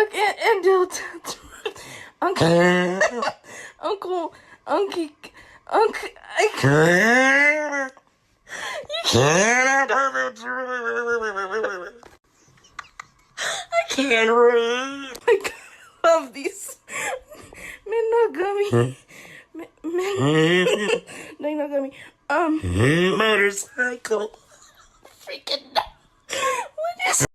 can't handle it. Uncle, I can't. I can't read. I love these. Monogamy. Monogamy. Motorcycle. Freaking. What is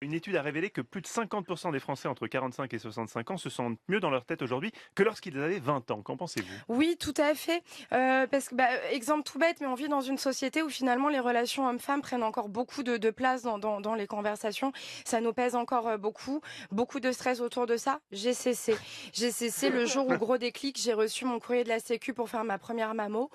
Une étude a révélé que plus de 50% des Français entre 45 et 65 ans se sentent mieux dans leur tête aujourd'hui que lorsqu'ils avaient 20 ans. Qu'en pensez-vous? Oui, tout à fait. Parce que, exemple tout bête, mais on vit dans une société où finalement les relations hommes-femmes prennent encore beaucoup de place dans les conversations. Ça nous pèse encore beaucoup. Beaucoup de stress autour de ça. J'ai cessé. J'ai cessé le jour où, gros déclic, j'ai reçu mon courrier de la Sécu pour faire ma première mammo.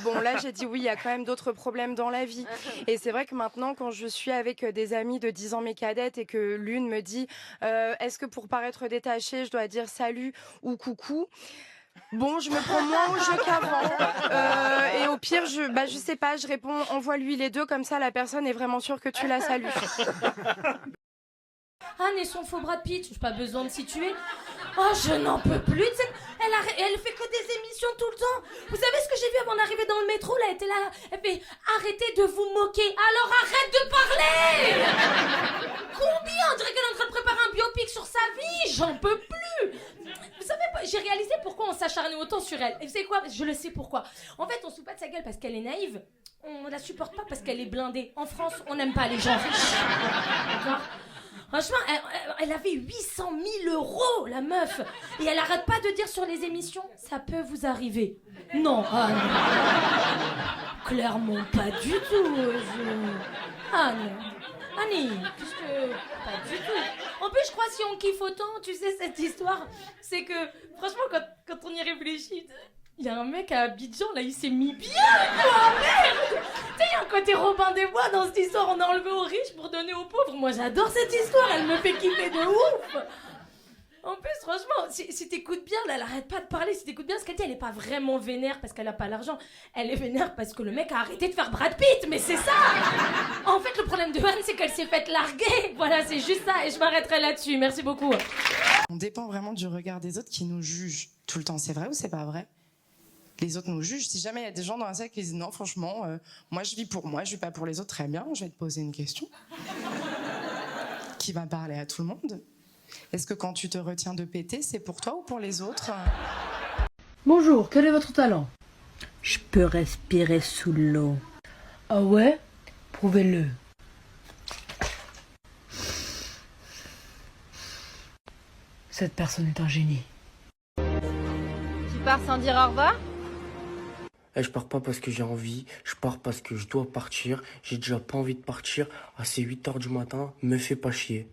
Bon, là, j'ai dit oui, il y a quand même d'autres problèmes dans la vie. Et c'est vrai que maintenant, quand je suis avec des amis de 10 ans, mes cadettes, et que l'une me dit est-ce que pour paraître détachée, je dois dire salut ou coucou? Bon, je me prends moins au jeu qu'avant. Et au pire, je sais pas, je réponds envoie-lui les deux, comme ça la personne est vraiment sûre que tu la salues. Anne et son faux Brad Pitt, j'ai pas besoin de situer. Oh, je n'en peux plus. Elle fait que des émissions tout le temps. Vous savez ce que j'ai vu avant d'arriver dans le métro? Là, elle était là. Elle fait arrêtez de vous moquer. Alors arrête de parler. Combien? On dirait qu'elle est en train de préparer un biopic sur sa vie. J'en peux plus. Vous savez, j'ai réalisé pourquoi on s'acharnait autant sur elle. Et vous savez quoi? Je le sais pourquoi. En fait, on se fout pas de sa gueule parce qu'elle est naïve. On la supporte pas parce qu'elle est blindée. En France, on n'aime pas les gens riches. D'accord? Franchement, elle avait 800 000 euros, la meuf. Et elle arrête pas de dire sur les émissions, ça peut vous arriver. Non, Anne. Clairement pas du tout. Anne. Annie, qu'est-ce que... Pas du tout. En plus, je crois si on kiffe autant, tu sais, cette histoire, c'est que, franchement, quand on y réfléchit... Il y a un mec à Abidjan, là, il s'est mis bien, quoi, merde. Tu sais, il y a un côté Robin des Bois dans cette histoire, on a enlevé aux riches pour donner aux pauvres. Moi, j'adore cette histoire, elle me fait kiffer de ouf. En plus, franchement, si t'écoutes bien, là, elle arrête pas de parler, si t'écoutes bien ce qu'elle dit, elle est pas vraiment vénère parce qu'elle a pas l'argent. Elle est vénère parce que le mec a arrêté de faire Brad Pitt, mais c'est ça. En fait, le problème de Anne, c'est qu'elle s'est faite larguer. Voilà, c'est juste ça, et je m'arrêterai là-dessus. Merci beaucoup. On dépend vraiment du regard des autres qui nous jugent tout le temps. C'est vrai ou c'est pas vrai? Les autres nous jugent. Si jamais il y a des gens dans la salle qui disent non, franchement, moi je vis pour moi, je vis pas pour les autres, très bien, je vais te poser une question qui va parler à tout le monde. Est-ce que quand tu te retiens de péter, c'est pour toi ou pour les autres? Bonjour, quel est votre talent? Je peux respirer sous l'eau. Ah ouais? Prouvez-le. Cette personne est un génie. Tu pars sans dire au revoir? Je pars pas parce que j'ai envie, je pars parce que je dois partir. J'ai déjà pas envie de partir. À ces 8h du matin, me fais pas chier.